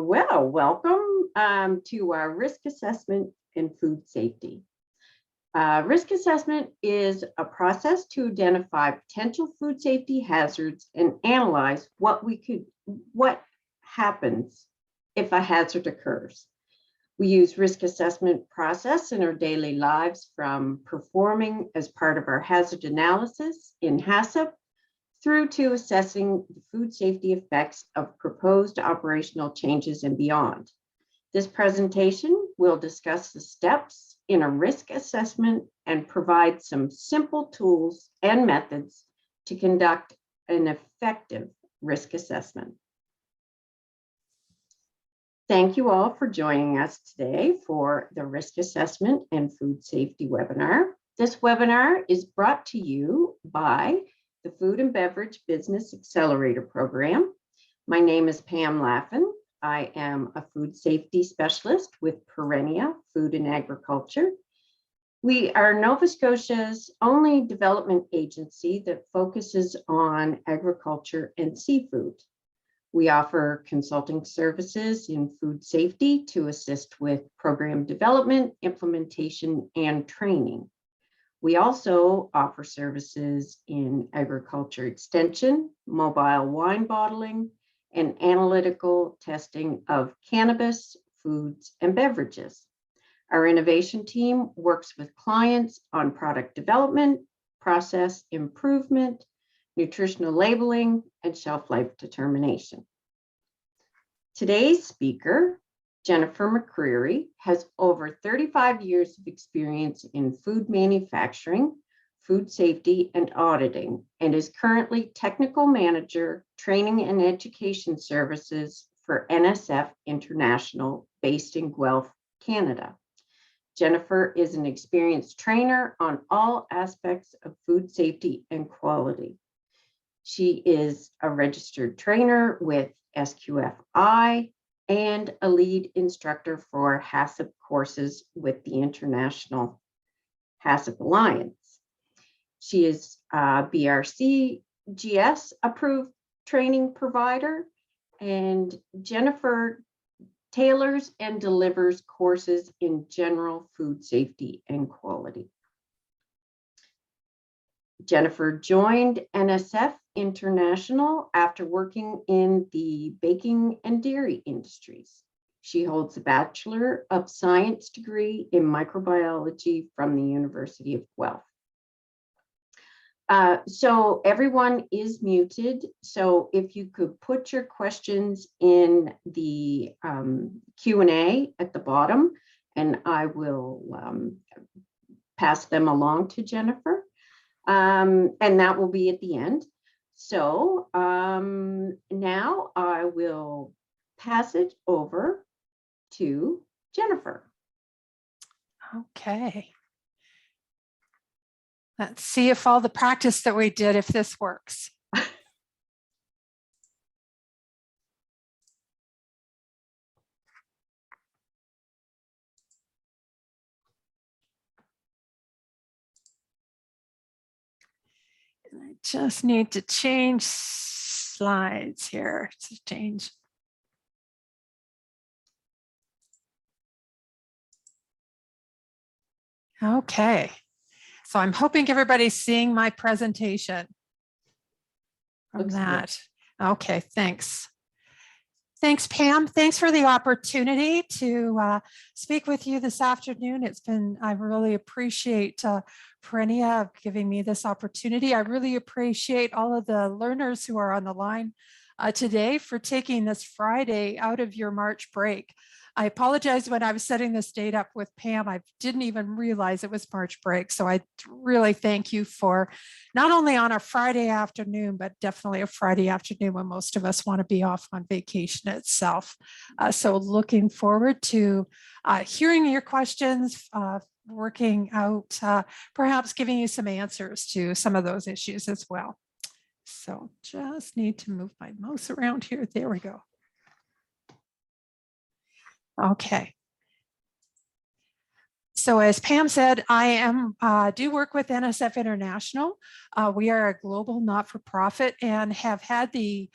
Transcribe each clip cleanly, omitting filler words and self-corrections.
Welcome to our risk assessment in food safety. Risk assessment is a process to identify potential food safety hazards and analyze what happens if a hazard occurs. We use risk assessment process in our daily lives, from performing as part of our hazard analysis in HACCP through to assessing the food safety effects of proposed operational changes and beyond. This presentation will discuss the steps in a risk assessment and provide some simple tools and methods to conduct an effective risk assessment. Thank you all for joining us today for the Risk Assessment and Food Safety webinar. This webinar is brought to you by the Food and Beverage Business Accelerator Program. My name is Pam Laffin. I am a food safety specialist with Perennia Food and Agriculture. We are Nova Scotia's only development agency that focuses on agriculture and seafood. We offer consulting services in food safety to assist with program development, implementation, and training. We also offer services in agriculture extension, mobile wine bottling, and analytical testing of cannabis, foods, and beverages. Our innovation team works with clients on product development, process improvement, nutritional labeling, and shelf life determination. Today's speaker, Jennifer McCreary, has over 35 years of experience in food manufacturing, food safety, and auditing, and is currently Technical Manager, Training and Education Services for NSF International, based in Guelph, Canada. Jennifer is an experienced trainer on all aspects of food safety and quality. She is a registered trainer with SQFI and a lead instructor for HACCP courses with the International HACCP Alliance. She is a BRCGS approved training provider, and Jennifer tailors and delivers courses in general food safety and quality. Jennifer joined NSF International after working in the baking and dairy industries. She holds a Bachelor of Science degree in microbiology from the University of Guelph. So everyone is muted. So if you could put your questions in the Q&A at the bottom, and I will pass them along to Jennifer. And that will be at the end. So now I will pass it over to Jennifer. Okay. Let's see if all the practice that we did, if this works. I just need to change slides here to change. Okay, so I'm hoping everybody's seeing my presentation from that. Okay, thanks. Thanks, Pam. Thanks for the opportunity to speak with you this afternoon. I really appreciate Perennia giving me this opportunity. I really appreciate all of the learners who are on the line today for taking this Friday out of your March break. I apologize, when I was setting this date up with Pam, I didn't even realize it was March break. So I really thank you for not only on a Friday afternoon, but definitely a Friday afternoon when most of us want to be off on vacation itself. So looking forward to hearing your questions, working out, perhaps giving you some answers to some of those issues as well. So just need to move my mouse around here. There we go. Okay. So as Pam said, I do work with NSF International. We are a global not-for-profit and have had the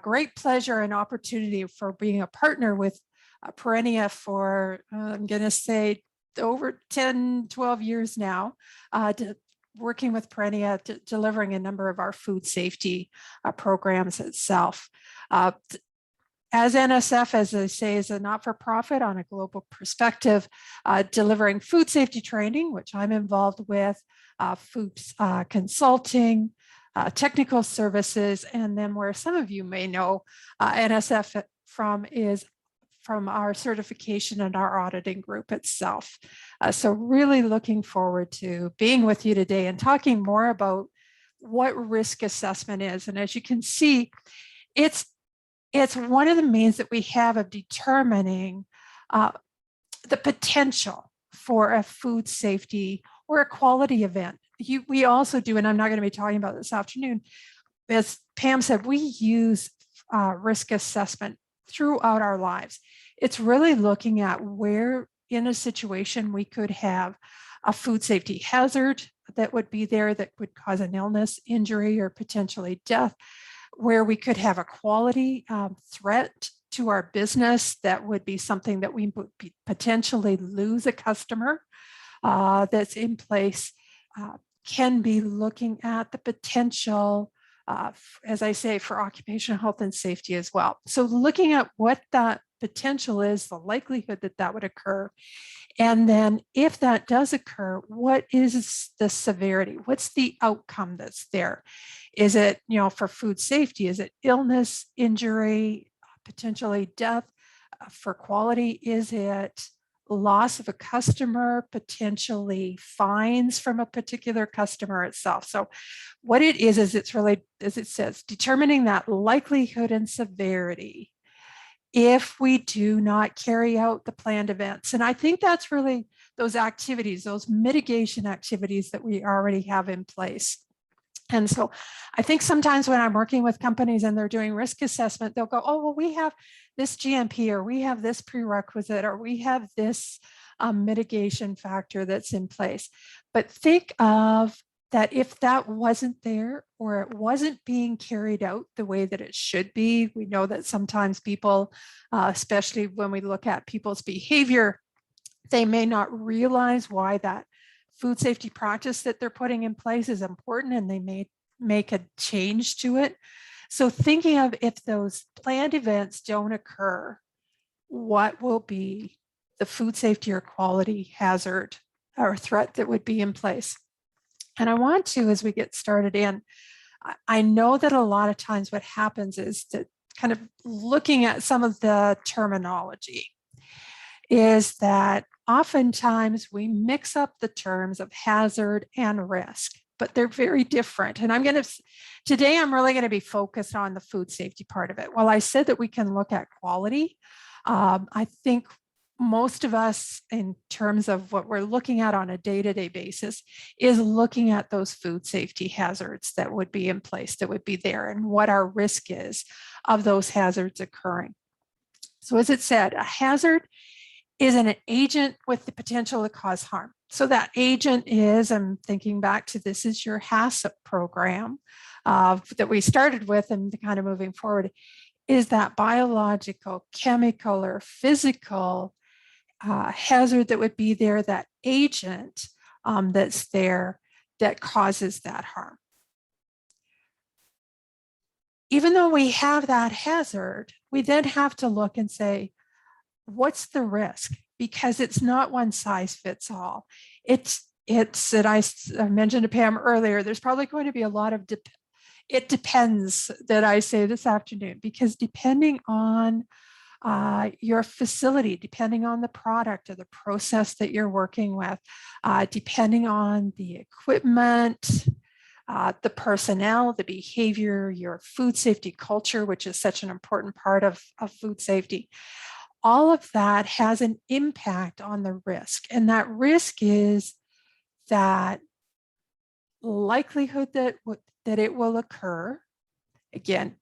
great pleasure and opportunity for being a partner with Perennia for, I'm going to say, over 10, 12 years now, working with Perennia, delivering a number of our food safety programs itself. As NSF, as I say, is a not-for-profit on a global perspective, delivering food safety training, which I'm involved with, food consulting, technical services, and then where some of you may know NSF from is from our certification and our auditing group itself. So really looking forward to being with you today and talking more about what risk assessment is. And as you can see, it's one of the means that we have of determining the potential for a food safety or a quality event. We also do, and I'm not going to be talking about this afternoon, as Pam said, we use risk assessment throughout our lives. It's really looking at where in a situation we could have a food safety hazard that would be there that would cause an illness, injury, or potentially death, where we could have a quality threat to our business that would be something that we would potentially lose a customer that's in place, can be looking at the potential, as I say, for occupational health and safety as well. So looking at what that potential is, the likelihood that that would occur, and then if that does occur, what is the severity? What's the outcome that's there? Is it, for food safety, is it illness, injury, potentially death? For quality, is it loss of a customer, potentially fines from a particular customer itself? So what it is it's really, as it says, determining that likelihood and severity if we do not carry out the planned events. And I think that's really those activities, those mitigation activities that we already have in place. And so I think sometimes when I'm working with companies and they're doing risk assessment, they'll go, oh, well, we have this GMP, or we have this prerequisite, or we have this mitigation factor that's in place. But think of that if that wasn't there, or it wasn't being carried out the way that it should be. We know that sometimes people, especially when we look at people's behavior, they may not realize why that food safety practice that they're putting in place is important, and they may make a change to it. So thinking of, if those planned events don't occur, what will be the food safety or quality hazard or threat that would be in place? And I want to, as we get started in, I know that a lot of times what happens is that kind of looking at some of the terminology is that oftentimes we mix up the terms of hazard and risk, but they're very different. And today I'm really going to be focused on the food safety part of it. While I said that we can look at quality, I think most of us, in terms of what we're looking at on a day-to-day basis, is looking at those food safety hazards that would be in place, that would be there, and what our risk is of those hazards occurring. So as it said, a hazard is an agent with the potential to cause harm. So that agent is, I'm thinking back to, this is your HACCP program that we started with, and kind of moving forward, is that biological, chemical, or physical hazard that would be there, that agent that's there that causes that harm. Even though we have that hazard, we then have to look and say, what's the risk? Because it's not one size fits all. It's that I mentioned to Pam earlier, there's probably going to be a lot of it depends that I say this afternoon, because depending on your facility, depending on the product or the process that you're working with, depending on the equipment, the personnel, the behavior, your food safety culture, which is such an important part of food safety, all of that has an impact on the risk. And that risk is that likelihood that it will occur. Again,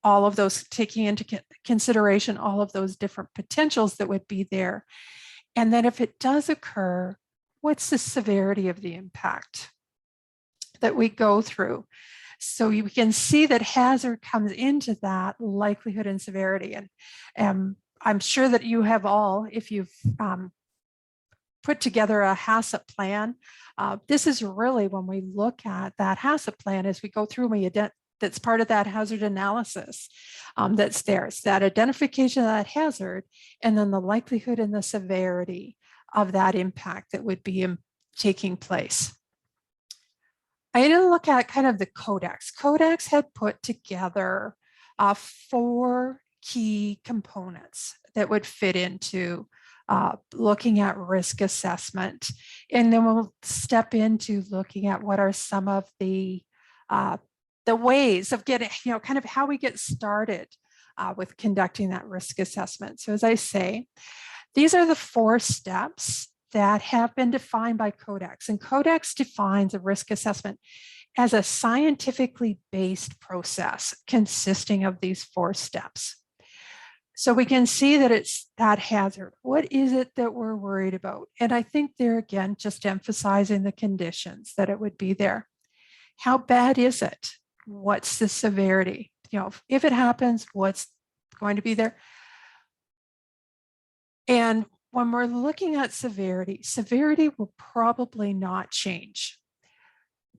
all of those, taking into consideration all of those different potentials that would be there, And then if it does occur, what's the severity of the impact that we go through? So you can see that hazard comes into that likelihood and severity. And I'm sure that you have all, if you've put together a HACCP plan, this is really when we look at that HACCP plan as we go through, that's part of that hazard analysis that's there. It's that identification of that hazard, and then the likelihood and the severity of that impact that would be taking place. I had to look at kind of the codex. Codex had put together 4 key components that would fit into looking at risk assessment. And then we'll step into looking at what are some of the ways of getting, kind of how we get started with conducting that risk assessment. So as I say, these are the 4 steps that have been defined by Codex. And Codex defines a risk assessment as a scientifically based process consisting of these 4 steps. So we can see that it's that hazard. What is it that we're worried about? And I think there again, just emphasizing the conditions that it would be there. How bad is it? What's the severity? If it happens, what's going to be there? And when we're looking at severity, severity will probably not change.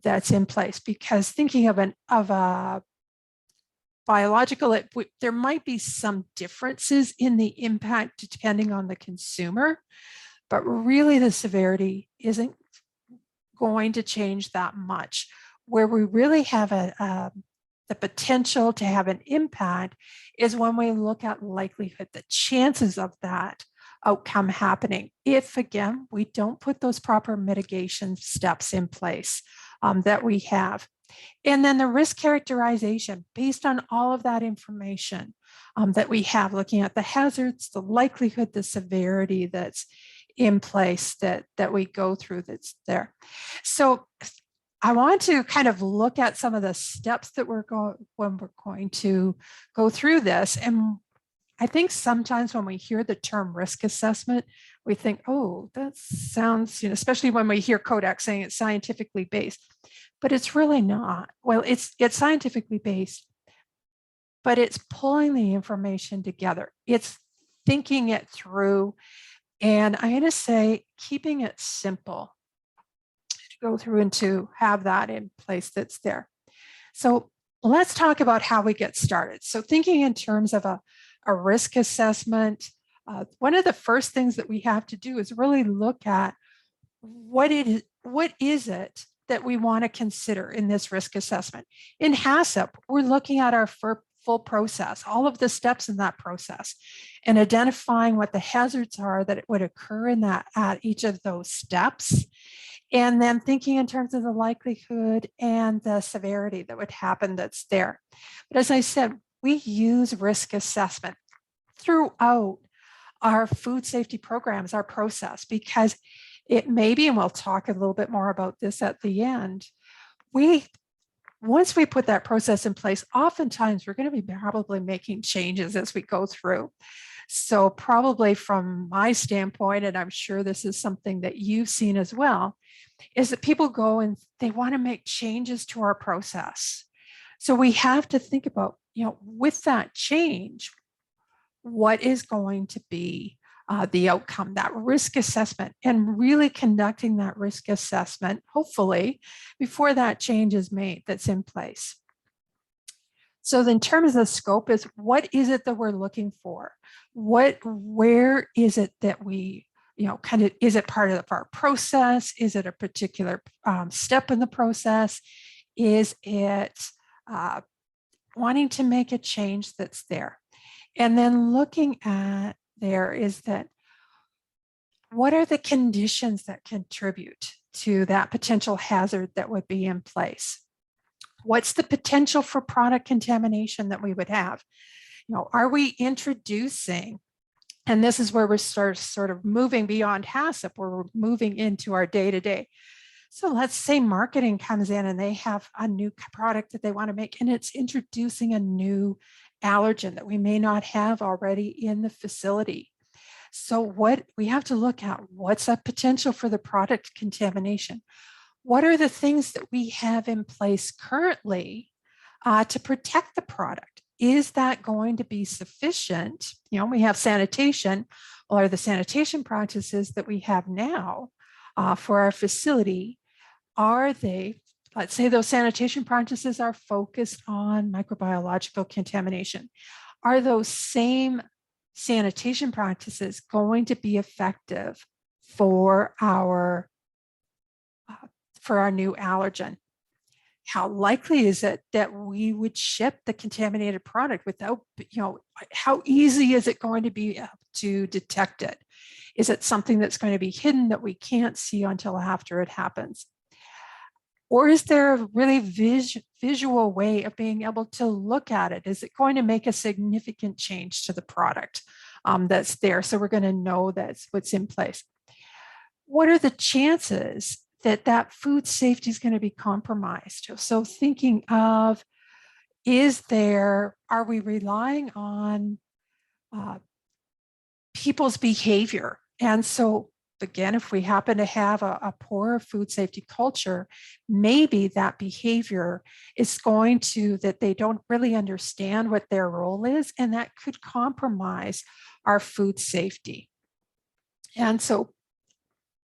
That's in place, because thinking of a biological, there might be some differences in the impact depending on the consumer, but really the severity isn't going to change that much. Where we really have the potential to have an impact is when we look at likelihood, the chances of that outcome happening, if again we don't put those proper mitigation steps in place that we have. And then the risk characterization based on all of that information that we have, looking at the hazards, the likelihood, the severity that's in place that we go through that's there. So I want to kind of look at some of the steps that we're going to go through this. And I think sometimes when we hear the term risk assessment, we think, oh, that sounds, especially when we hear Codex saying it's scientifically based, but it's really not. Well, it's scientifically based, but it's pulling the information together. It's thinking it through. And I'm going to say, keeping it simple to go through and to have that in place that's there. So let's talk about how we get started. So thinking in terms of a risk assessment, one of the first things that we have to do is really look at what is it that we want to consider in this risk assessment. In HACCP, we're looking at our full process, all of the steps in that process, and identifying what the hazards are that would occur in that at each of those steps. And then thinking in terms of the likelihood and the severity that would happen that's there. But as I said, we use risk assessment throughout our food safety programs, our process, because it may be, and we'll talk a little bit more about this at the end, once we put that process in place, oftentimes we're going to be probably making changes as we go through. So probably from my standpoint, and I'm sure this is something that you've seen as well, is that people go and they want to make changes to our process. So we have to think about, with that change, what is going to be the outcome, that risk assessment, and really conducting that risk assessment, hopefully, before that change is made that's in place. So in terms of the scope is, what is it that we're looking for? Where is it that we, is it part of our process? Is it a particular step in the process? Is it wanting to make a change that's there? And then looking at there is that, what are the conditions that contribute to that potential hazard that would be in place? What's the potential for product contamination that we would have? Are we introducing, and this is where we're sort of moving beyond HACCP, where we're moving into our day-to-day. So let's say marketing comes in and they have a new product that they want to make, and it's introducing a new allergen that we may not have already in the facility. So what we have to look at, what's the potential for the product contamination? What are the things that we have in place currently to protect the product? Is that going to be sufficient? You know, we have sanitation. Well, are the sanitation practices that we have now for our facility, are they, let's say those sanitation practices are focused on microbiological contamination. Are those same sanitation practices going to be effective for our new allergen? How likely is it that we would ship the contaminated product without, you know, how easy is it going to be to detect it? Is it something that's going to be hidden that we can't see until after it happens? Or is there a really visual way of being able to look at it? Is it going to make a significant change to the product that's there? So we're going to know that's what's in place. What are the chances that that food safety is going to be compromised? So thinking of, are we relying on people's behavior? And so again, if we happen to have a poor food safety culture, maybe that behavior is going to, that they don't really understand what their role is, and that could compromise our food safety. And so,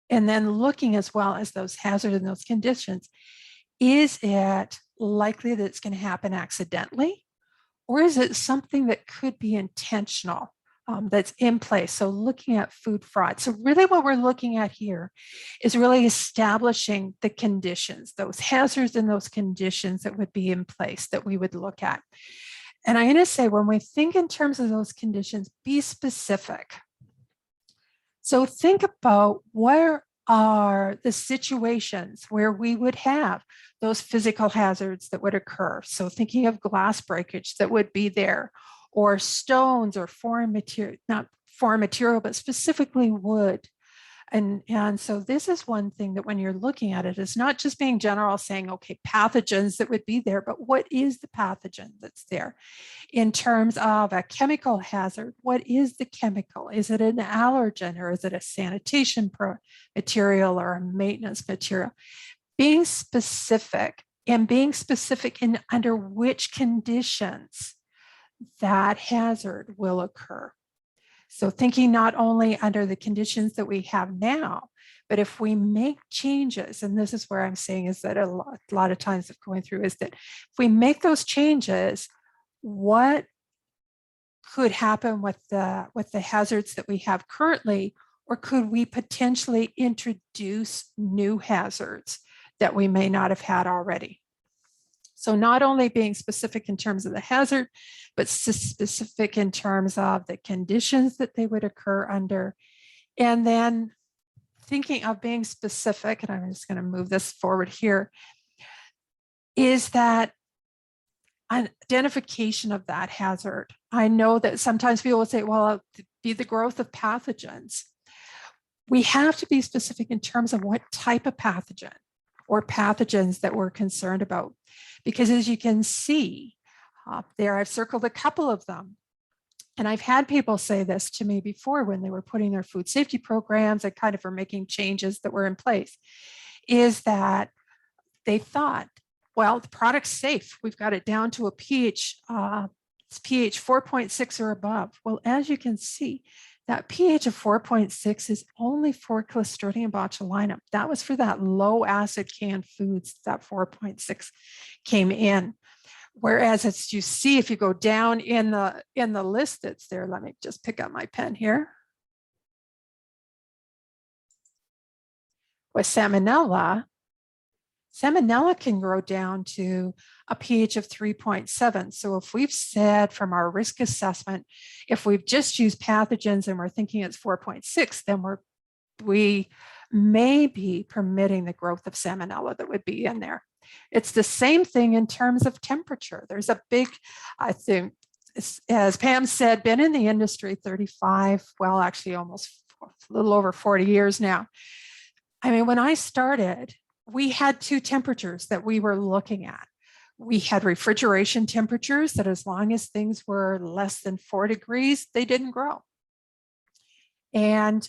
and then looking as well as those hazards and those conditions, is it likely that it's going to happen accidentally? Or is it something that could be intentional that's in place? So looking at food fraud. So really what we're looking at here is really establishing the conditions, those hazards and those conditions that would be in place that we would look at. And I'm going to say, when we think in terms of those conditions, be specific. So think about, where are the situations where we would have those physical hazards that would occur? So thinking of glass breakage that would be there, or stones, or foreign material, not foreign material, but specifically wood. And so this is one thing that when you're looking at it, is not just being general saying, okay, pathogens that would be there, but what is the pathogen that's there? In terms of a chemical hazard, what is the chemical? Is it an allergen, or is it a sanitation material, or a maintenance material? Being specific, and being specific in under which conditions that hazard will occur. So thinking not only under the conditions that we have now, but if we make changes, and this is where I'm saying is that a lot of times of going through is that if we make those changes, what could happen with the hazards that we have currently, or could we potentially introduce new hazards that we may not have had already? So not only being specific in terms of the hazard, but specific in terms of the conditions that they would occur under. And then thinking of being specific, and I'm just going to move this forward here, is that identification of that hazard. I know that sometimes people will say, well, it'll be the growth of pathogens. We have to be specific in terms of what type of pathogen or pathogens that we're concerned about. Because as you can see there, I've circled a couple of them. And I've had people say this to me before when they were putting their food safety programs and kind of were making changes that were in place, is that they thought, well, the product's safe. We've got it down to a pH, it's pH 4.6 or above. Well, as you can see, that pH of 4.6 is only for Clostridium botulinum. That was for that low acid canned foods, that 4.6 came in. Whereas as you see, if you go down in the list that's there, let me just pick up my pen here. With salmonella can grow down to a pH of 3.7. So if we've said from our risk assessment, if we've just used pathogens and we're thinking it's 4.6, then we may be permitting the growth of salmonella that would be in there. It's the same thing in terms of temperature. There's a big, I think, as Pam said, been in the industry 35, well, actually almost a little over 40 years now. I mean, when I started, we had two temperatures that we were looking at. We had refrigeration temperatures that as long as things were less than 4 degrees, they didn't grow. and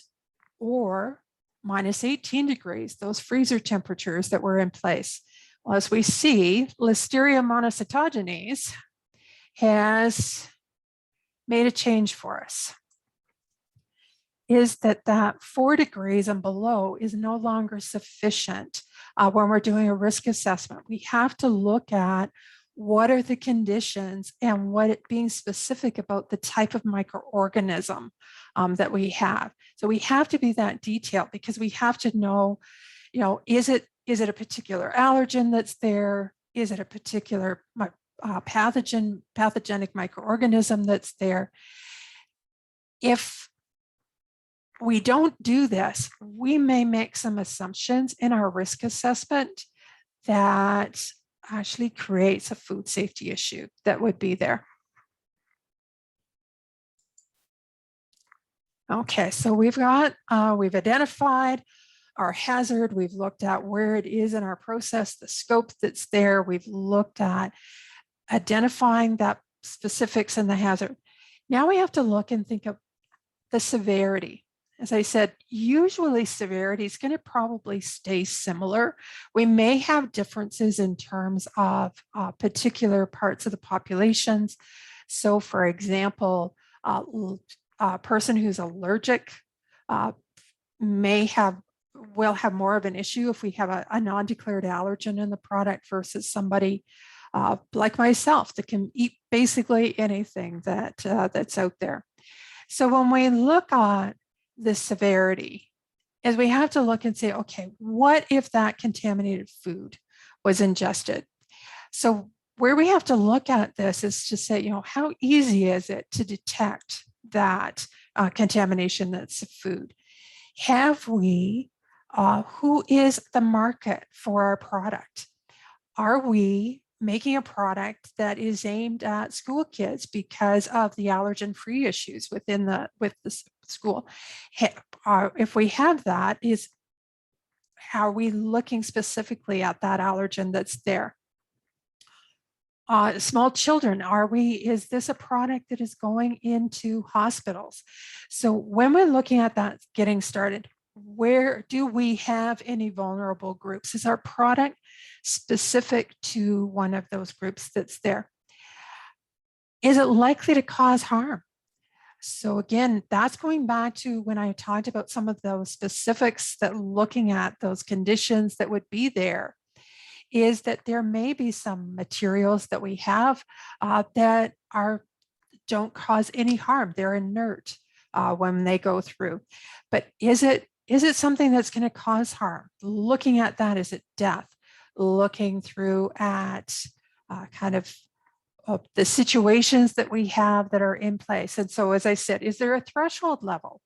or minus 18 degrees, those freezer temperatures that were in place. Well, as we see, Listeria monocytogenes has made a change for us. Is that 4 degrees and below is no longer sufficient when we're doing a risk assessment. We have to look at what are the conditions and what it being specific about the type of microorganism that we have. So we have to be that detailed because we have to know, is it a particular allergen that's there? Is it a particular pathogenic microorganism that's there? If we don't do this, we may make some assumptions in our risk assessment that actually creates a food safety issue that would be there. Okay, so we've identified our hazard. We've looked at where it is in our process, the scope that's there. We've looked at identifying that specifics in the hazard. Now we have to look and think of the severity. As I said, usually severity is going to probably stay similar. We may have differences in terms of particular parts of the populations. So for example, a person who's allergic will have more of an issue if we have a non-declared allergen in the product versus somebody like myself that can eat basically anything that's out there. So when we look at the severity, is we have to look and say, okay, what if that contaminated food was ingested? So where we have to look at this is to say, how easy is it to detect that contamination that's food? Have we, who is the market for our product? Are we making a product that is aimed at school kids because of the allergen-free issues with the school? If we have that, how are we looking specifically at that allergen that's there? Small children, is this a product that is going into hospitals? So when we're looking at that getting started, where do we have any vulnerable groups? Is our product specific to one of those groups that's there? Is it likely to cause harm? So again, that's going back to when I talked about some of those specifics, that looking at those conditions that would be there, is that there may be some materials that we have that don't cause any harm. They're inert when they go through. But is it something that's going to cause harm? Looking at that, is it death? Looking through at kind of the situations that we have that are in place. And so, as I said, is there a threshold level?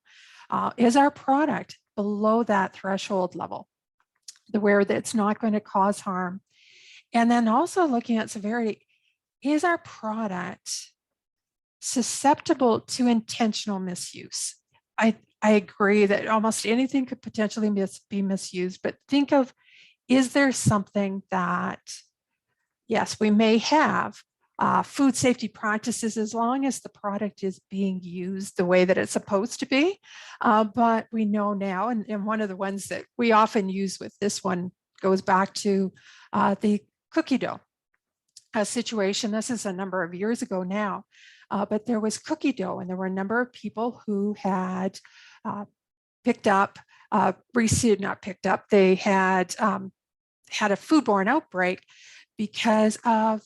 Is our product below that threshold level, where it's not going to cause harm? And then also looking at severity, is our product susceptible to intentional misuse? I agree that almost anything could potentially be misused, but think of, is there something that, yes, we may have food safety practices as long as the product is being used the way that it's supposed to be. But we know now, and one of the ones that we often use with this one goes back to the cookie dough situation. This is a number of years ago now, but there was cookie dough, and there were a number of people who had they had had a foodborne outbreak because of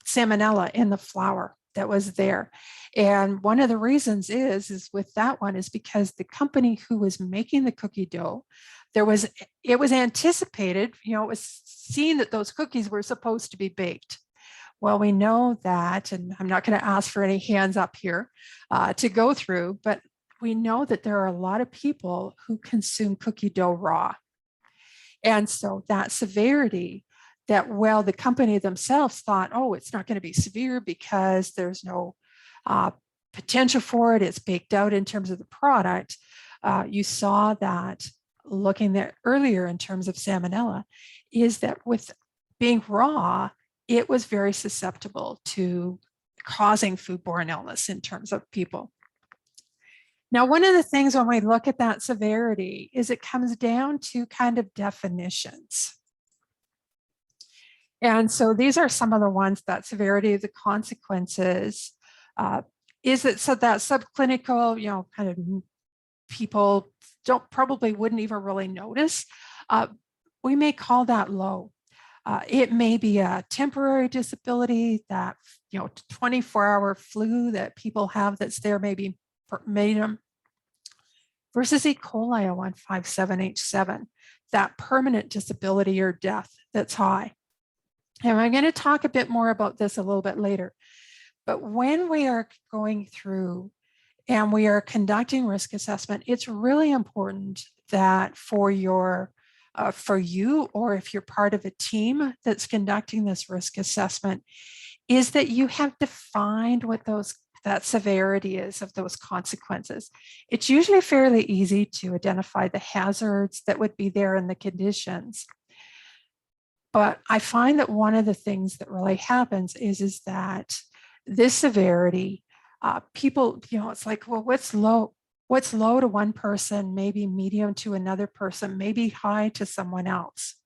salmonella in the flour that was there. And one of the reasons is with that one is because the company who was making the cookie dough, it was anticipated, it was seen that those cookies were supposed to be baked. Well, we know that, and I'm not going to ask for any hands up here to go through, but we know that there are a lot of people who consume cookie dough raw. And so that severity, that, well, the company themselves thought, oh, it's not going to be severe because there's no potential for it. It's baked out in terms of the product. You saw that looking at earlier in terms of salmonella, is that with being raw, it was very susceptible to causing foodborne illness in terms of people. Now, one of the things when we look at that severity is it comes down to kind of definitions. And so these are some of the ones, that severity of the consequences. Is it so that subclinical, kind of people probably wouldn't even really notice. We may call that low. It may be a temporary disability, that 24-hour flu that people have that's there maybe made them, versus E. coli 0157H7, that permanent disability or death that's high. And I'm going to talk a bit more about this a little bit later. But when we are going through and we are conducting risk assessment, it's really important that for you, or if you're part of a team that's conducting this risk assessment, is that you have defined what that severity is of those consequences. It's usually fairly easy to identify the hazards that would be there in the conditions. But I find that one of the things that really happens is that this severity, people, it's like, well, what's low? What's low to one person, maybe medium to another person, maybe high to someone else.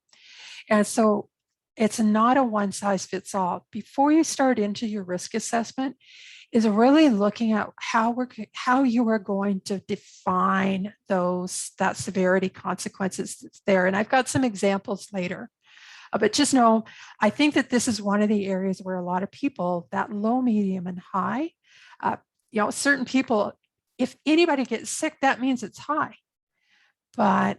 And so it's not a one size fits all. Before you start into your risk assessment, is really looking at how you are going to define that severity consequences that's there. And I've got some examples later. But just know, I think that this is one of the areas where a lot of people, that low, medium, and high, certain people, if anybody gets sick, that means it's high. But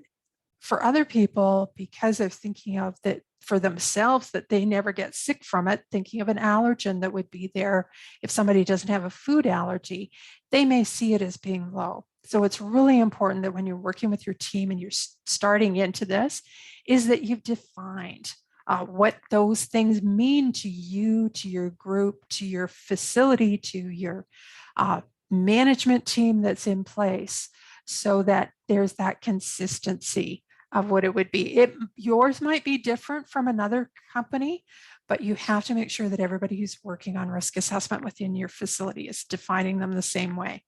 for other people, because of thinking of that for themselves, that they never get sick from it, thinking of an allergen that would be there if somebody doesn't have a food allergy, they may see it as being low. So it's really important that when you're working with your team and you're starting into this, is that you've defined what those things mean to you, to your group, to your facility, to your management team that's in place, so that there's that consistency of what it would be. Yours might be different from another company, but you have to make sure that everybody who's working on risk assessment within your facility is defining them the same way.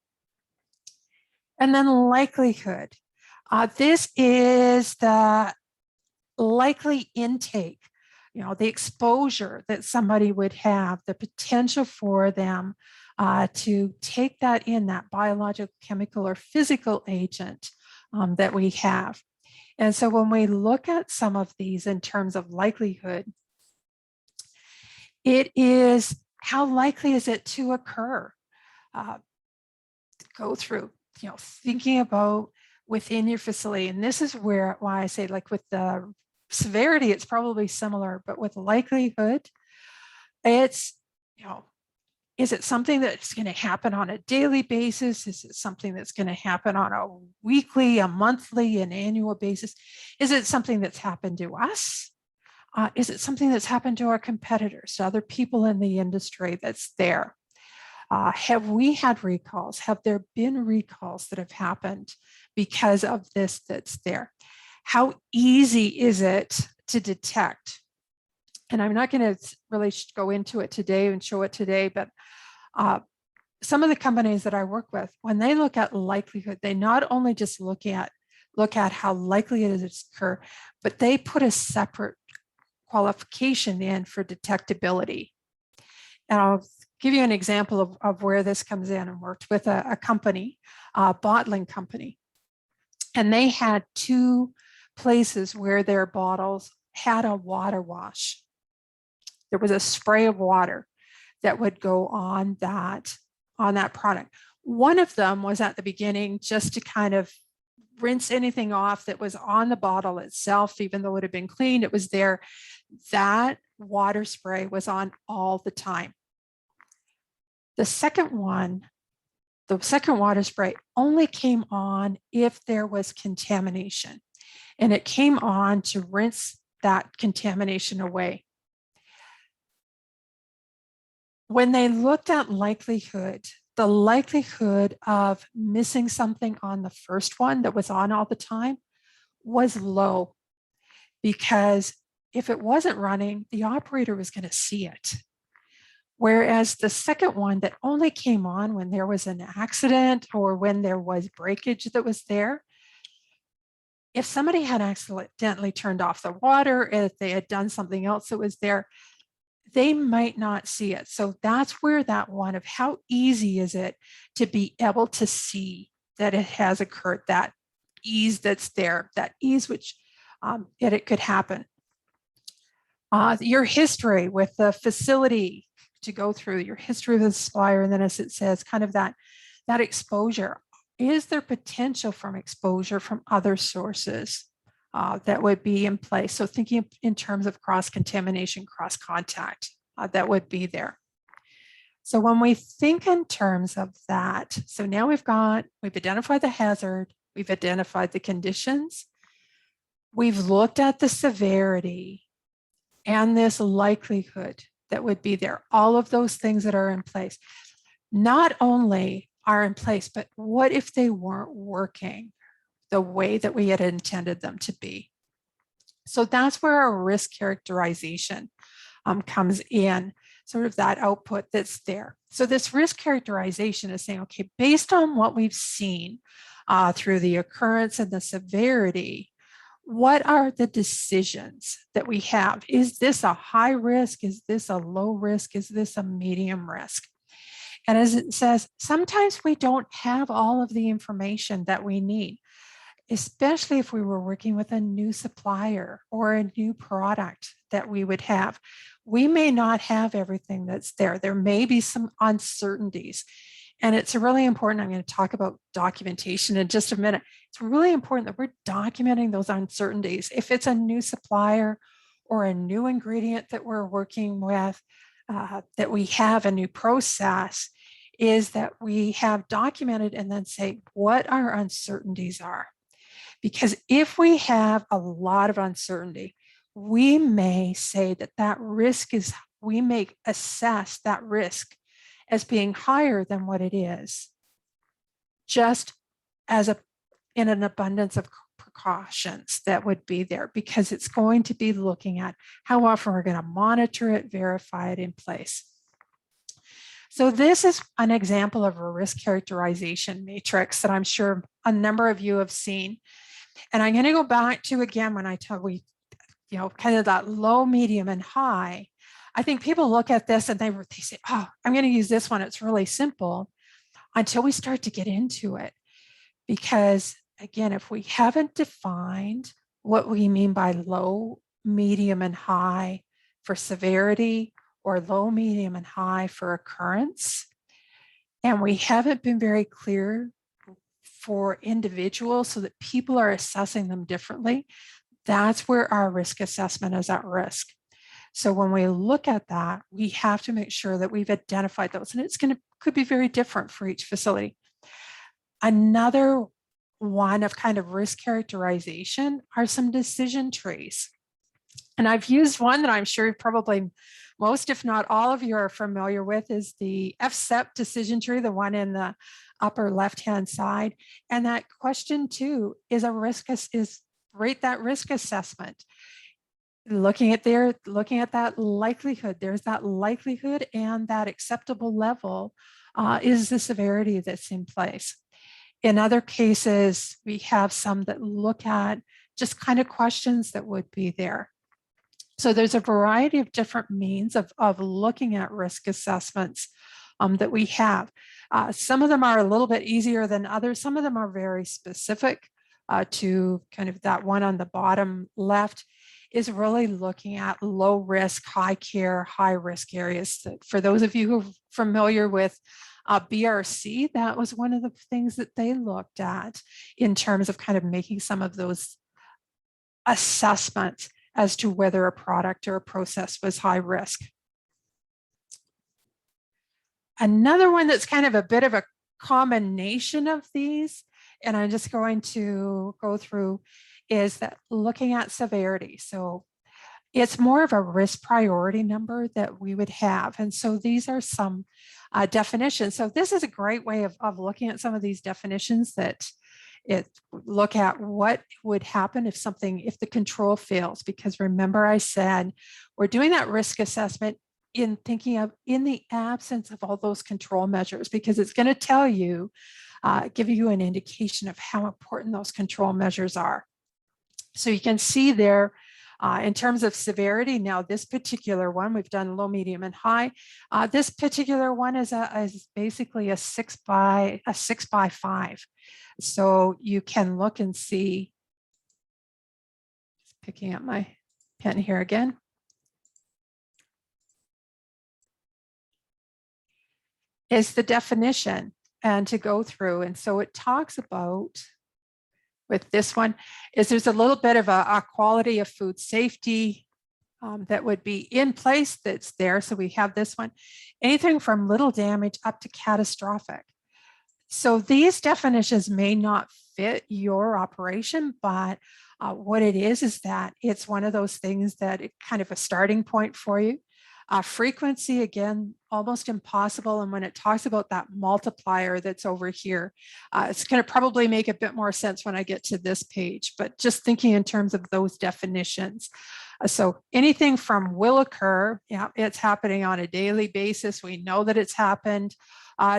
And then likelihood. This is the likely intake, the exposure that somebody would have, the potential for them to take that in, that biological, chemical, or physical agent that we have. And so when we look at some of these in terms of likelihood, it is how likely is it to occur? Go through, thinking about within your facility. And this is why I say, like with the severity, it's probably similar, but with likelihood, it's, is it something that's going to happen on a daily basis? Is it something that's going to happen on a weekly, a monthly, an annual basis? Is it something that's happened to us? Is it something that's happened to our competitors, to other people in the industry that's there? Have we had recalls? Have there been recalls that have happened because of this that's there? How easy is it to detect? And I'm not going to really go into it today and show it today, but some of the companies that I work with, when they look at likelihood, they not only just look at how likely it is to occur, but they put a separate qualification in for detectability. And I'll give you an example of where this comes in. And worked with a company, a bottling company, and they had 2 places where their bottles had a water wash. There was a spray of water that would go on that product. One of them was at the beginning just to kind of rinse anything off that was on the bottle itself, even though it had been cleaned, it was there. That water spray was on all the time. The second water spray only came on if there was contamination, and it came on to rinse that contamination away. When they looked at likelihood, the likelihood of missing something on the first one that was on all the time was low, because if it wasn't running, the operator was going to see it. Whereas the second one that only came on when there was an accident or when there was breakage that was there, if somebody had accidentally turned off the water, if they had done something else that was there, they might not see it. So that's where that one of how easy is it to be able to see that it has occurred, that ease that's there, that ease which it could happen. Your history with the facility to go through, your history of the supplier, and then as it says, kind of that exposure. Is there potential from exposure from other sources that would be in place? So thinking in terms of cross-contamination, cross-contact, that would be there. So when we think in terms of that, so now we've identified the hazard, we've identified the conditions, we've looked at the severity and this likelihood that would be there, all of those things that are in place. Not only are in place, but what if they weren't working the way that we had intended them to be? So that's where our risk characterization comes in, sort of that output that's there. So this risk characterization is saying, okay, based on what we've seen through the occurrence and the severity, what are the decisions that we have? Is this a high risk? Is this a low risk? Is this a medium risk? And as it says, sometimes we don't have all of the information that we need, especially if we were working with a new supplier or a new product that we would have. We may not have everything that's there. There may be some uncertainties. And it's really important. I'm going to talk about documentation in just a minute. It's really important that we're documenting those uncertainties. If it's a new supplier or a new ingredient that we're working with, that we have a new process, is that we have documented and then say what our uncertainties are. Because if we have a lot of uncertainty, we may say that risk is, we may assess that risk as being higher than what it is, just as in an abundance of precautions that would be there, because it's going to be looking at how often we're going to monitor it, verify it in place. So this is an example of a risk characterization matrix that I'm sure a number of you have seen. And I'm going to go back to, again, when I tell kind of that low, medium, and high. I think people look at this and they say, oh, I'm going to use this one. It's really simple, until we start to get into it. Because again, if we haven't defined what we mean by low, medium, and high for severity, or low, medium, and high for occurrence, and we haven't been very clear for individuals so that people are assessing them differently, that's where our risk assessment is at risk. So when we look at that, we have to make sure that we've identified those, and could be very different for each facility. Another one of kind of risk characterization are some decision trees. And I've used one that I'm sure probably most, if not all of you are familiar with, is the Fsep decision tree, the one in the upper left-hand side. And that question 2 is rate that risk assessment. Looking at that likelihood, there's that likelihood, and that acceptable level is the severity that's in place. In other cases, we have some that look at just kind of questions that would be there. So there's a variety of different means of looking at risk assessments that we have. Some of them are a little bit easier than others. Some of them are very specific to kind of that one on the bottom left, is really looking at low risk, high care, high risk areas. For those of you who are familiar with BRC, that was one of the things that they looked at in terms of kind of making some of those assessments as to whether a product or a process was high risk. Another one that's kind of a bit of a combination of these, and I'm just going to go through, is that looking at severity. So it's more of a risk priority number that we would have. And so these are some definitions. So this is a great way of looking at some of these definitions that look at what would happen if the control fails. Because remember I said, we're doing that risk assessment in thinking of in the absence of all those control measures, because it's going to tell you, give you an indication of how important those control measures are. So you can see there in terms of severity. Now, this particular one, we've done low, medium, and high. This particular one is basically a 6 by 5. So you can look and see, picking up my pen here again. Is the definition and to go through. And so it talks about, with this one, is there's a little bit of a quality of food safety that would be in place that's there. So we have this one, anything from little damage up to catastrophic. So these definitions may not fit your operation, but what it is that it's one of those things that it's kind of a starting point for you. Frequency, again, almost impossible. And when it talks about that multiplier that's over here, it's going to probably make a bit more sense when I get to this page, but just thinking in terms of those definitions. So anything from will occur, yeah, it's happening on a daily basis. We know that it's happened,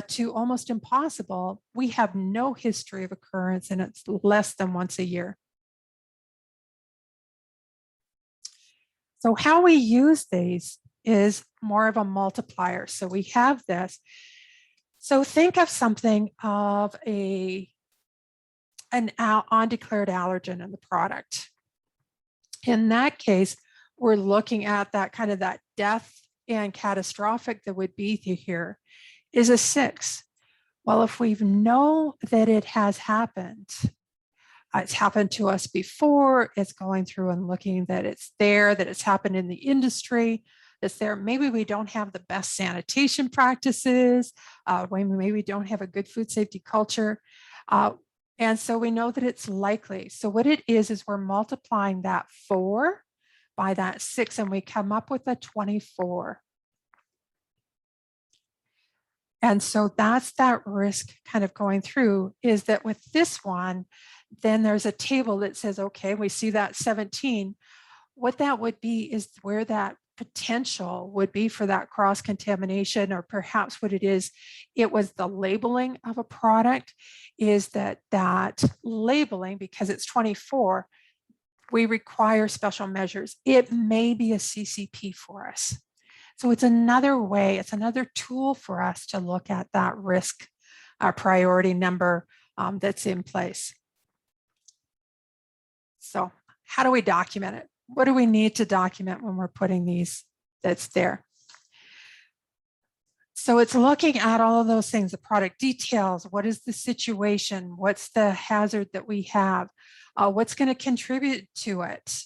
to almost impossible. We have no history of occurrence and it's less than once a year. So how we use these is more of a multiplier. So we have this. So think of something of an undeclared allergen in the product. In that case, we're looking at that kind of that death and catastrophic that would be here is a 6. Well, if we know that it has happened, it's happened to us before, it's going through and looking that it's there, that it's happened in the industry, it's there. Maybe we don't have the best sanitation practices, maybe we don't have a good food safety culture. And so we know that it's likely. So what it is we're multiplying that 4 by that 6 and we come up with a 24. And so that's that risk kind of going through, is that with this one, then there's a table that says, okay, we see that 17. What that would be is where that potential would be for that cross-contamination, or perhaps what it is, it was the labeling of a product, is that labeling, because it's 24, we require special measures. It may be a CCP for us. So it's another way, it's another tool for us to look at that risk priority number that's in place. So how do we document it? What do we need to document when we're putting these that's there? So it's looking at all of those things, the product details, what is the situation, what's the hazard that we have, what's going to contribute to it,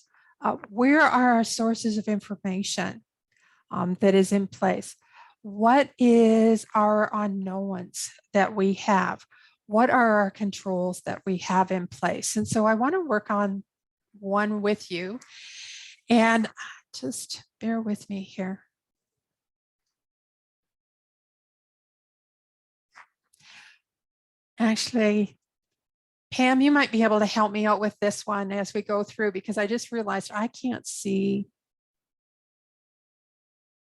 where are our sources of information that is in place, what is our unknowns that we have, what are our controls that we have in place. And so I want to work on one with you, and just bear with me here. Actually, Pam, you might be able to help me out with this one as we go through, because I just realized I can't see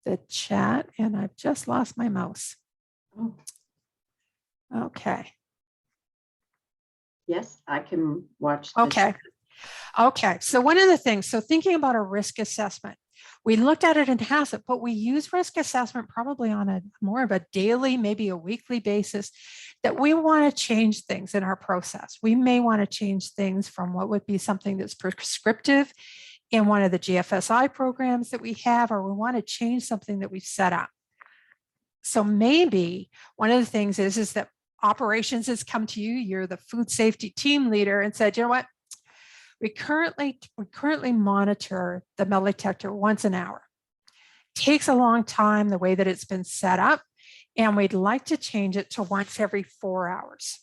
the chat and I've just lost my mouse. Oh. Okay. Yes, I can watch this. Okay. Okay. So one of the things, so thinking about a risk assessment, we looked at it in HACCP, but we use risk assessment probably on a more of a daily, maybe a weekly basis, that we want to change things in our process. We may want to change things from what would be something that's prescriptive in one of the GFSI programs that we have, or we want to change something that we've set up. So maybe one of the things is that operations has come to you, you're the food safety team leader, and said, you know what? We currently monitor the metal detector once an hour. It takes a long time the way that it's been set up, and we'd like to change it to once every 4 hours.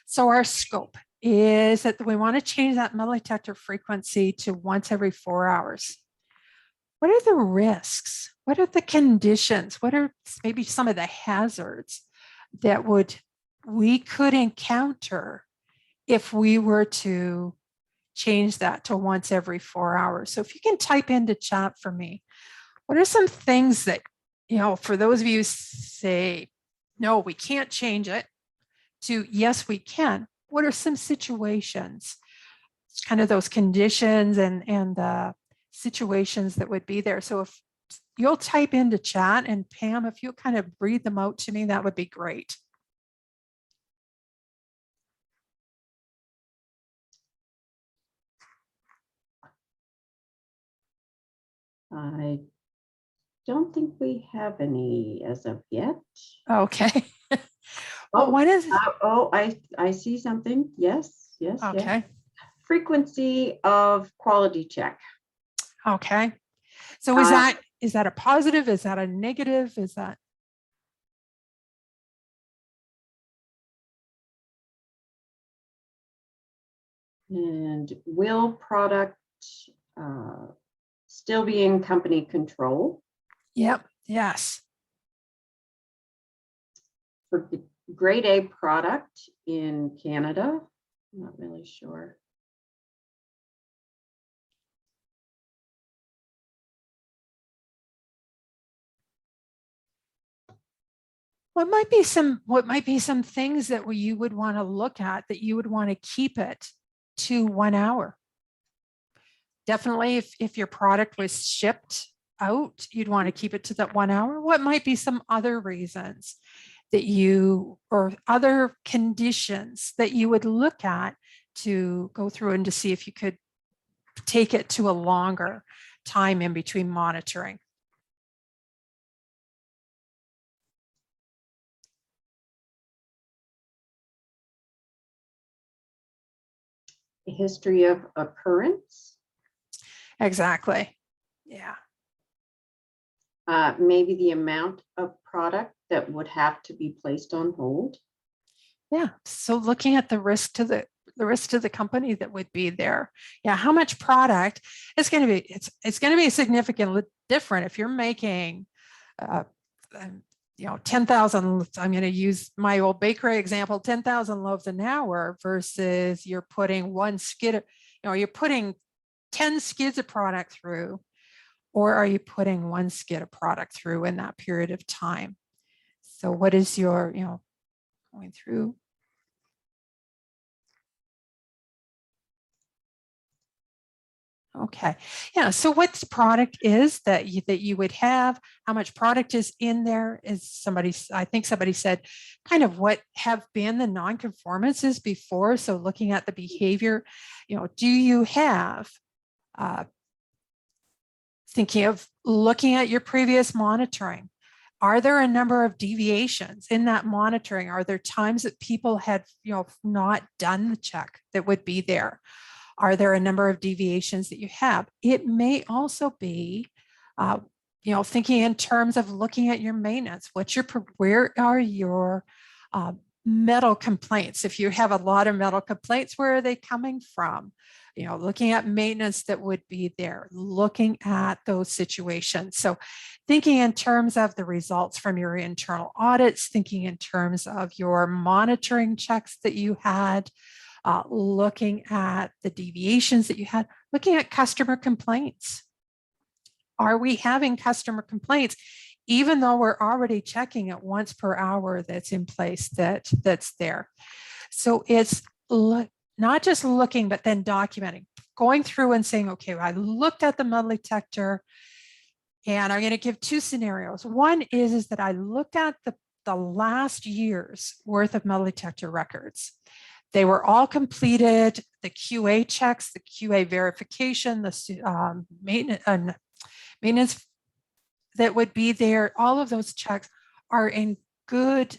So our scope is that we want to change that metal detector frequency to once every 4 hours. What are the risks? What are the conditions? What are maybe some of the hazards that we could encounter if we were to change that to once every 4 hours? So if you can type into chat for me, What are some things that, for those of you who say, no, we can't change it, to yes, we can. What are some situations? It's kind of those conditions and situations that would be there. So if you'll type into chat, and Pam, if you kind of read them out to me, that would be great. I don't think we have any as of yet. Okay. Well, what is? I see something. Yes. Okay. Yes. Frequency of quality check. Okay. So is that a positive? Is that a negative? Is that? And will product still be in company control? Yep. Yes. For the grade A product in Canada, I'm not really sure. What might be some things that you would want to look at, that you would want to keep it to 1 hour? Definitely, if your product was shipped out, you'd want to keep it to that 1 hour. What might be some other reasons that or other conditions that you would look at to go through and to see if you could take it to a longer time in between monitoring? History of occurrence. Exactly. Yeah. Maybe the amount of product that would have to be placed on hold. Yeah. So looking at the risk to the company that would be there. Yeah. How much product is going to be? It's going to be significantly different if you're making 10,000, I'm going to use my old bakery example, 10,000 loaves an hour versus you're putting one skid, you're putting 10 skids of product through, or are you putting one skid of product through in that period of time? So what is your, going through? Okay. Yeah. So what the product is that you would have, how much product is in there, is I think somebody said kind of what have been the non-conformances before. So looking at the behavior, do you have, thinking of looking at your previous monitoring, are there a number of deviations in that monitoring? Are there times that people had, not done the check that would be there? Are there a number of deviations that you have? It may also be, thinking in terms of looking at your maintenance. Where are your metal complaints? If you have a lot of metal complaints, where are they coming from? Looking at maintenance that would be there, looking at those situations. So thinking in terms of the results from your internal audits, thinking in terms of your monitoring checks that you had, looking at the deviations that you had, looking at customer complaints. Are we having customer complaints, even though we're already checking it once per hour that's in place that's there? So it's not just looking, but then documenting, going through and saying, okay, I looked at the metal detector, and I'm going to give two scenarios. One is that I looked at the last year's worth of metal detector records. They were all completed, the QA checks, the QA verification, the maintenance that would be there. All of those checks are in good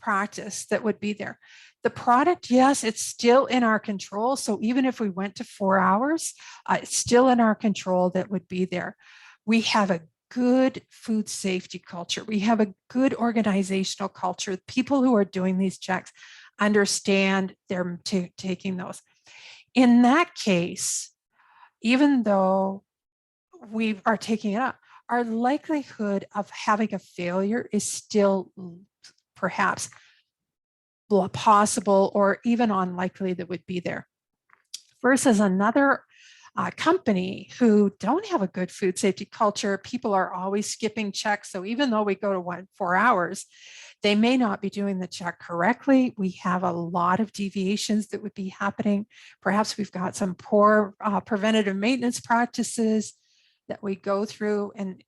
practice that would be there. The product, yes, it's still in our control. So even if we went to 4 hours, it's still in our control that would be there. We have a good food safety culture. We have a good organizational culture. People who are doing these checks understand they're taking those. In that case, even though we are taking it up, our likelihood of having a failure is still perhaps possible or even unlikely that would be there. Versus another company who don't have a good food safety culture. People are always skipping checks. So even though we go to 4 hours, they may not be doing the check correctly. We have a lot of deviations that would be happening. Perhaps we've got some poor preventative maintenance practices that we go through and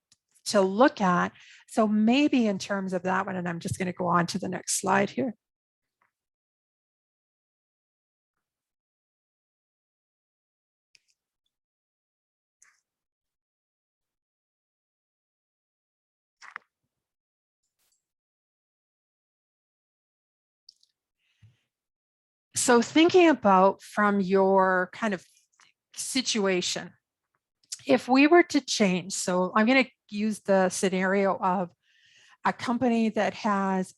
to look at. So maybe in terms of that one, and I'm just going to go on to the next slide here. So thinking about from your kind of situation, if we were to change, so I'm going to use the scenario of a company that has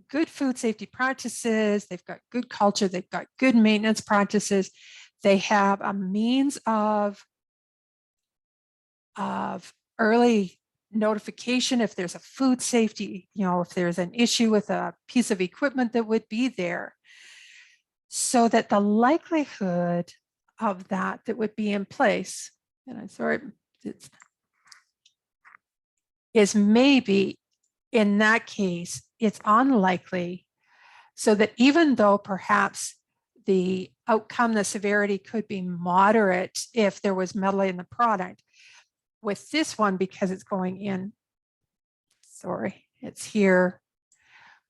good food safety practices, they've got good culture, they've got good maintenance practices, they have a means of early notification if there's a food safety, if there's an issue with a piece of equipment that would be there, so that the likelihood of that would be in place, and I'm sorry, is maybe in that case, it's unlikely, so that even though perhaps the outcome, the severity could be moderate if there was metal in the product, with this one, because it's going in, sorry, it's here,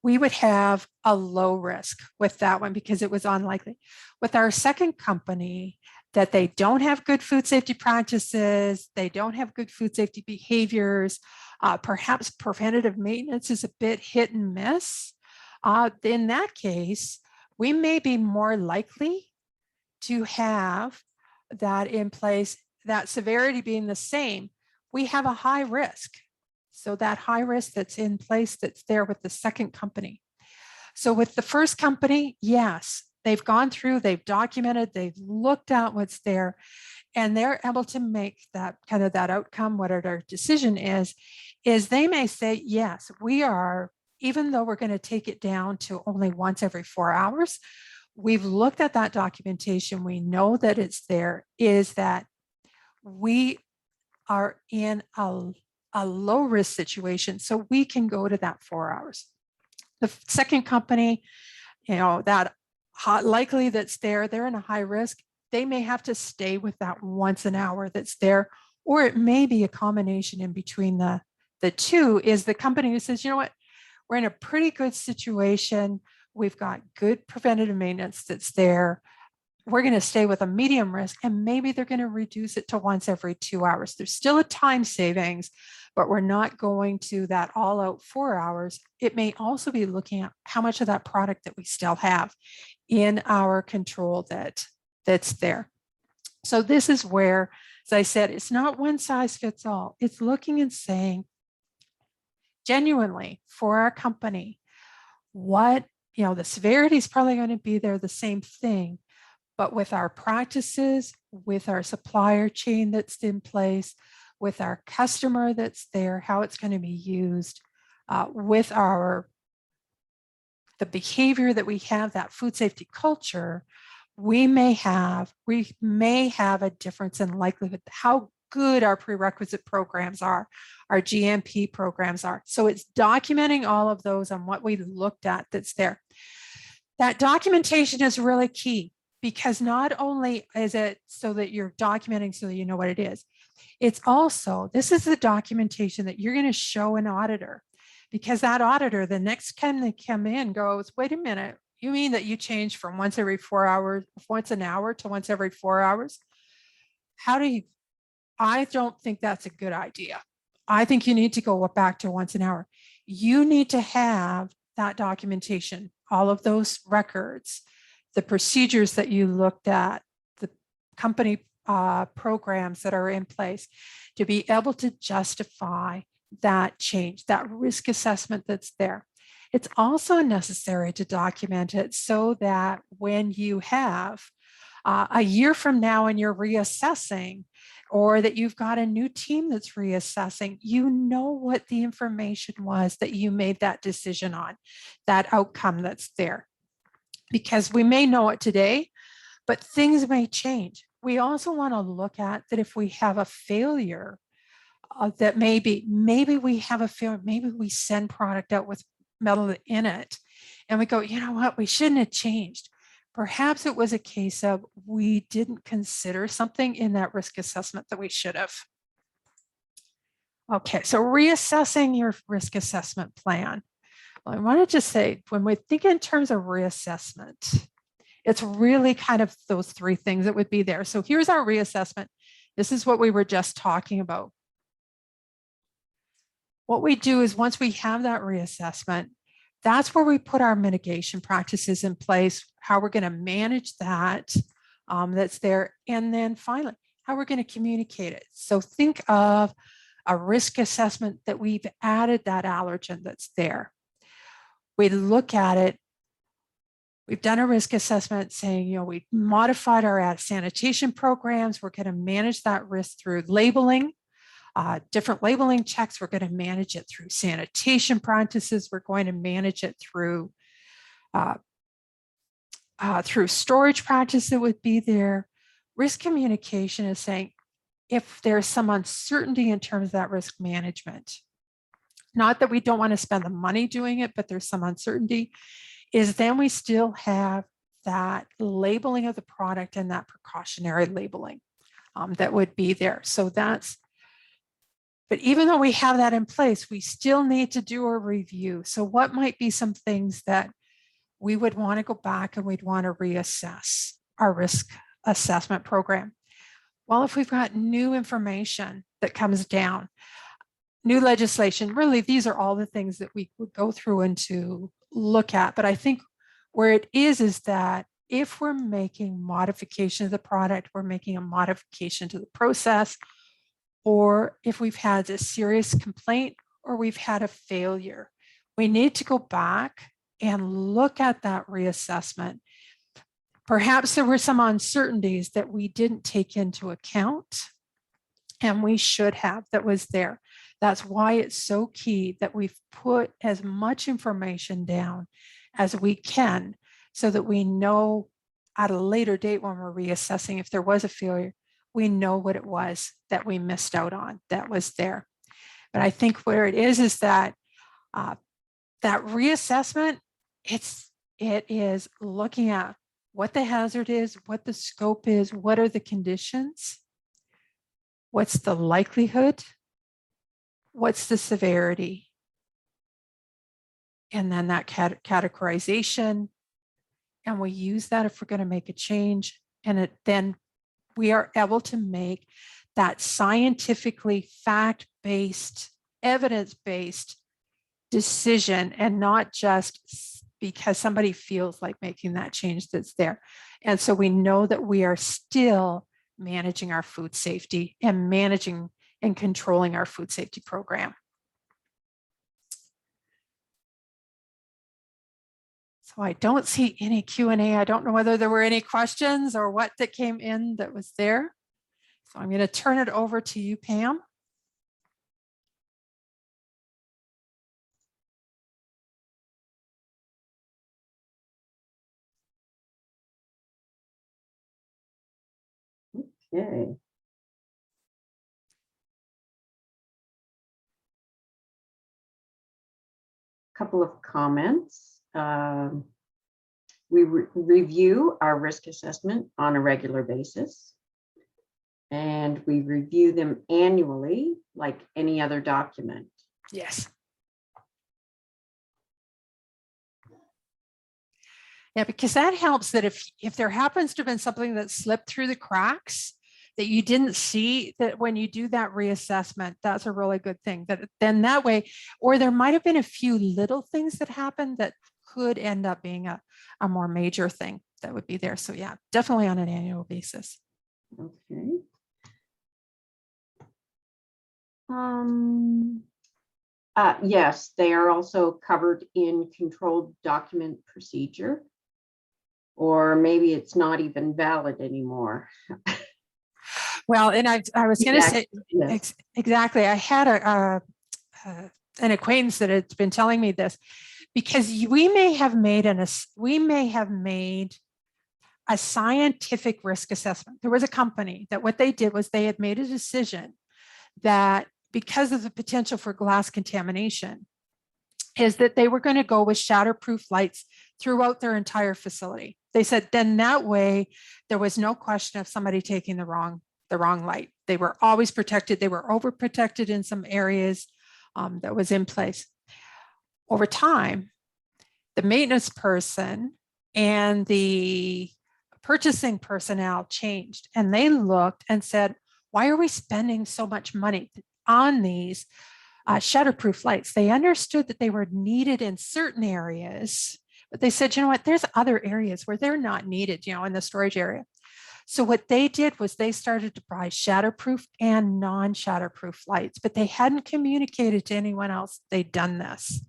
we would have a low risk with that one because it was unlikely. With our second company, that they don't have good food safety practices, they don't have good food safety behaviors, perhaps preventative maintenance is a bit hit and miss. In that case, we may be more likely to have that in place, that severity being the same. We have a high risk. So that high risk that's in place, that's there with the second company. So with the first company, yes, they've gone through, they've documented, they've looked at what's there, and they're able to make that kind of that outcome, whatever their decision is they may say, yes, we are, even though we're going to take it down to only once every 4 hours, we've looked at that documentation, we know that it's there, is that we are in a low risk situation, so we can go to that 4 hours. The second company, that likely that's there, they're in a high risk, they may have to stay with that once an hour that's there, or it may be a combination in between the two, is the company who says, you know what, we're in a pretty good situation, we've got good preventative maintenance that's there, we're going to stay with a medium risk, and maybe they're going to reduce it to once every 2 hours. There's still a time savings, but we're not going to that all out 4 hours. It may also be looking at how much of that product that we still have in our control that's there. So this is where, as I said, it's not one size fits all. It's looking and saying, genuinely for our company, what, the severity is probably going to be there, the same thing, but with our practices, with our supplier chain that's in place, with our customer that's there, how it's going to be used, with the behavior that we have, that food safety culture, we may have a difference in likelihood, how good our prerequisite programs are, our GMP programs are. So it's documenting all of those on what we looked at that's there. That documentation is really key, because not only is it so that you're documenting so that you know what it is, it's also, this is the documentation that you're going to show an auditor, because that auditor, the next time they come in, goes, wait a minute, you mean that you changed from once every 4 hours, once an hour to once every 4 hours? I don't think that's a good idea. I think you need to go back to once an hour. You need to have that documentation, all of those records, the procedures that you looked at, the company programs that are in place, to be able to justify that change, that risk assessment that's there. It's also necessary to document it so that when you have a year from now and you're reassessing, or that you've got a new team that's reassessing, you know what the information was that you made that decision on, that outcome that's there. Because we may know it today, but things may change. we also want to look at that if we have a failure, that maybe we have a failure, maybe we send product out with metal in it and we go, you know what, we shouldn't have changed. Perhaps it was a case of we didn't consider something in that risk assessment that we should have. Okay, so reassessing your risk assessment plan. Well, I want to just say, when we think in terms of reassessment, it's really kind of those three things that would be there. So here's our reassessment. This is what we were just talking about. What we do is once we have that reassessment, that's where we put our mitigation practices in place, how we're going to manage that, that's there. And then finally, how we're going to communicate it. So think of a risk assessment that we've added that allergen that's there. We look at it. We've done a risk assessment saying, you know, we modified our sanitation programs. We're going to manage that risk through labeling, different labeling checks. We're going to manage it through sanitation practices. We're going to manage it through storage practice that would be there. Risk communication is saying, if there's some uncertainty in terms of that risk management, not that we don't want to spend the money doing it, but there's some uncertainty, is then we still have that labeling of the product and that precautionary labeling that would be there. So that's, but even though we have that in place, we still need to do a review. So what might be some things that we would want to go back and we'd want to reassess our risk assessment program? Well, if we've got new information that comes down, new legislation, really, these are all the things that we would go through and to look at. But I think where it is that if we're making modification of the product, we're making a modification to the process, or if we've had a serious complaint or we've had a failure, we need to go back and look at that reassessment. Perhaps there were some uncertainties that we didn't take into account and we should have, that was there. That's why it's so key that we've put as much information down as we can so that we know at a later date when we're reassessing, if there was a failure, we know what it was that we missed out on that was there. But I think where it is that that reassessment, it is looking at what the hazard is, what the scope is, what are the conditions, what's the likelihood, what's the severity, and then that categorization. And we use that if we're going to make a change, and then we are able to make that scientifically fact-based, evidence-based decision, and not just because somebody feels like making that change that's there. And so we know that we are still managing our food safety and managing and controlling our food safety program. So I don't see any Q&A. I don't know whether there were any questions or what that came in that was there. So I'm going to turn it over to you, Pam. Okay. Couple of comments. We review our risk assessment on a regular basis, and we review them annually like any other document. Yes. Yeah, because that helps that if there happens to have been something that slipped through the cracks that you didn't see, that when you do that reassessment, that's a really good thing. That then that way, or there might have been a few little things that happened that could end up being a more major thing that would be there. So yeah, definitely on an annual basis. Okay. Yes, they are also covered in controlled document procedure, or maybe it's not even valid anymore. Well, and I was going to say, yes. Exactly. I had an acquaintance that had been telling me this, because we may have made a scientific risk assessment. There was a company that what they did was they had made a decision that because of the potential for glass contamination, is that they were going to go with shatterproof lights throughout their entire facility. They said then that way there was no question of somebody taking the wrong light. They were always protected. They were overprotected in some areas that was in place. Over time, the maintenance person and the purchasing personnel changed, and they looked and said, why are we spending so much money on these shatterproof lights? They understood that they were needed in certain areas, but they said, you know what, there's other areas where they're not needed, in the storage area. So what they did was they started to buy shatterproof and non-shatterproof lights, but they hadn't communicated to anyone else they'd done this.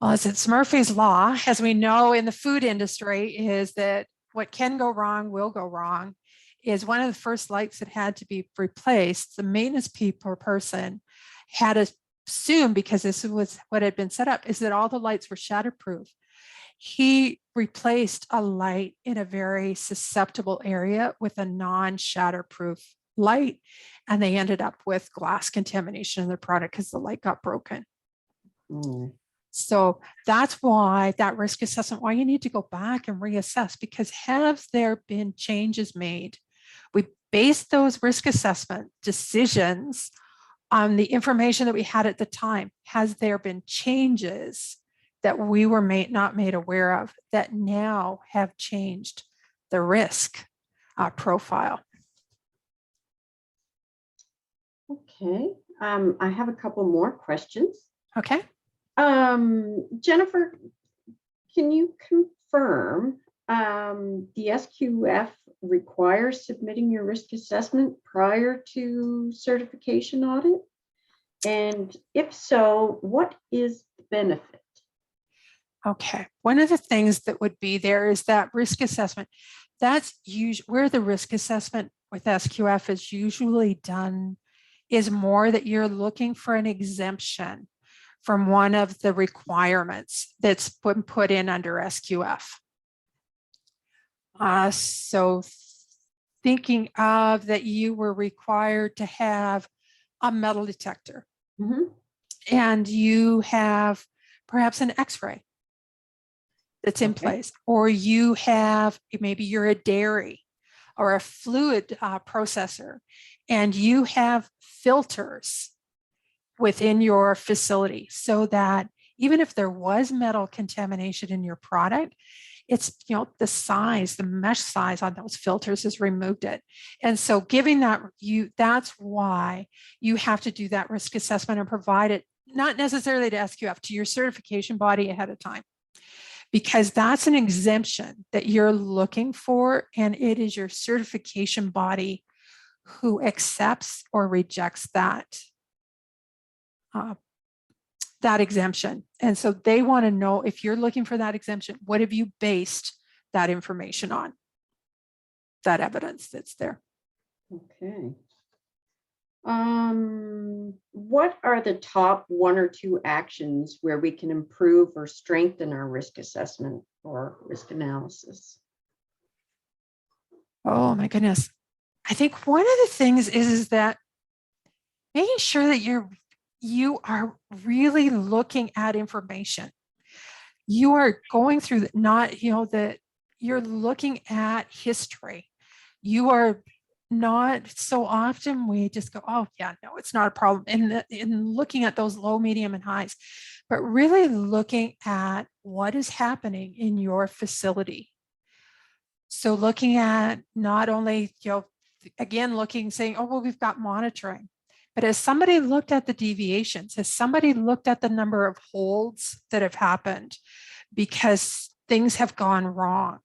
Well, as it's Murphy's Law, as we know in the food industry, is that what can go wrong will go wrong. Is one of the first lights that had to be replaced, the maintenance person had assumed, because this was what had been set up, is that all the lights were shatterproof. He replaced a light in a very susceptible area with a non-shatterproof light, and they ended up with glass contamination in their product because the light got broken. So that's why that risk assessment, why you need to go back and reassess, because have there been changes made? We based those risk assessment decisions on the information that we had at the time. Has there been changes that we were not made aware of that now have changed the risk profile? Okay, I have a couple more questions. Okay. Jennifer, can you confirm the SQF requires submitting your risk assessment prior to certification audit? And if so, what is the benefit? Okay, one of the things that would be there is that risk assessment. That's usually where the risk assessment with SQF is usually done, is more that you're looking for an exemption from one of the requirements that's been put in under SQF. So thinking of that you were required to have a metal detector, and you have perhaps an X-ray that's in place, or you have, maybe you're a dairy or a fluid processor, and you have filters within your facility, so that even if there was metal contamination in your product, it's, the size, the mesh size on those filters has removed it. And so giving that, that's why you have to do that risk assessment and provide it, not necessarily to SQF, to your certification body ahead of time, because that's an exemption that you're looking for, and it is your certification body who accepts or rejects that exemption. And so they want to know, if you're looking for that exemption, what have you based that information on, that evidence that's there? Okay. What are the top 1 or 2 actions where we can improve or strengthen our risk assessment or risk analysis? Oh my goodness. I think one of the things is that making sure that you are really looking at information. You are going through that you're looking at history. You are not, so often we just go, oh yeah, no, it's not a problem. In looking at those low, medium, and highs, but really looking at what is happening in your facility. So looking at not only, again, saying, oh, well, we've got monitoring. But has somebody looked at the deviations? Has somebody looked at the number of holds that have happened because things have gone wrong?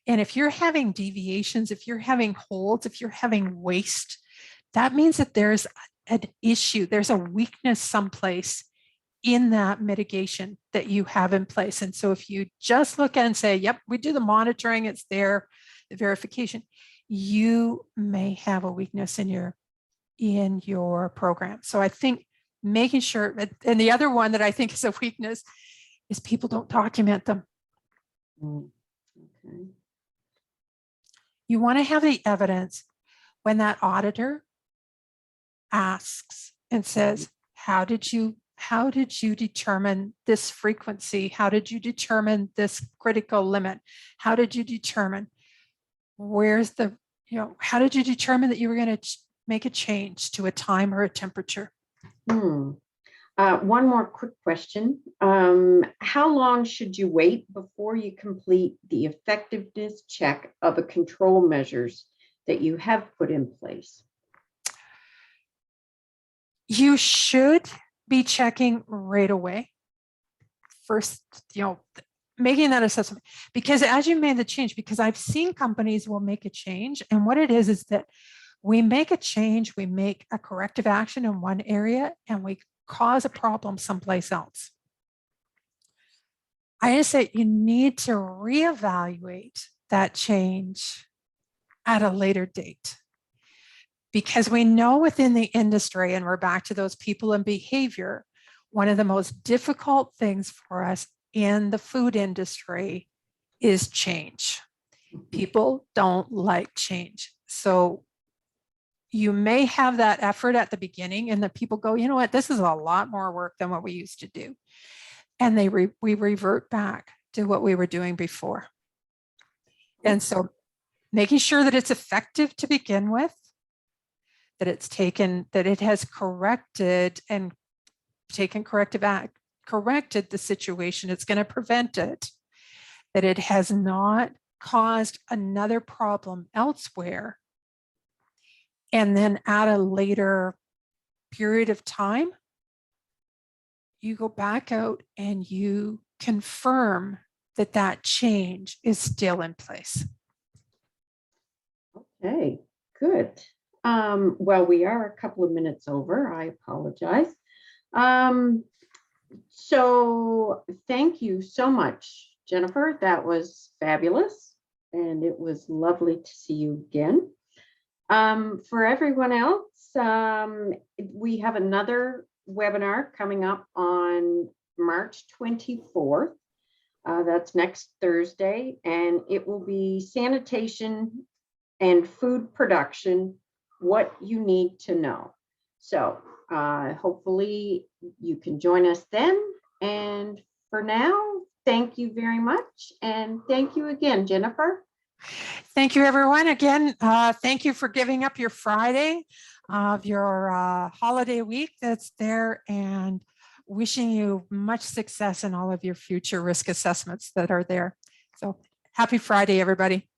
And if you're having deviations, if you're having holds, if you're having waste, that means that there's an issue, there's a weakness someplace in that mitigation that you have in place. And so if you just look and say, yep, we do the monitoring, it's there, the verification, you may have a weakness in your program. So I think making sure, and the other one that I think is a weakness is people don't document them. Okay. You want to have the evidence when that auditor asks and says, how did you determine this frequency? How did you determine this critical limit? How did you determine where's the, how did you determine that you were going to make a change to a time or a temperature? One more quick question. How long should you wait before you complete the effectiveness check of the control measures that you have put in place? You should be checking right away. First, making that assessment, because as you made the change, because I've seen companies will make a change, and what it is that we make a change, we make a corrective action in one area, and we cause a problem someplace else. I just say you need to reevaluate that change at a later date. Because we know within the industry, and we're back to those people and behavior, one of the most difficult things for us in the food industry is change. People don't like change. So you may have that effort at the beginning and the people go, you know what, this is a lot more work than what we used to do. And we revert back to what we were doing before. And so making sure that it's effective to begin with, that it has corrected and taken corrective act, corrected the situation, it's going to prevent it, that it has not caused another problem elsewhere. And then at a later period of time, you go back out and you confirm that that change is still in place. Okay, good. Well, we are a couple of minutes over. I apologize. So thank you so much, Jennifer. That was fabulous. And it was lovely to see you again. For everyone else, we have another webinar coming up on March 24th. That's next Thursday, and it will be sanitation and food production, what you need to know. So hopefully you can join us then. And for now, thank you very much. And thank you again, Jennifer. Thank you, everyone. Again, thank you for giving up your Friday of your holiday week that's there, and wishing you much success in all of your future risk assessments that are there. So happy Friday, everybody.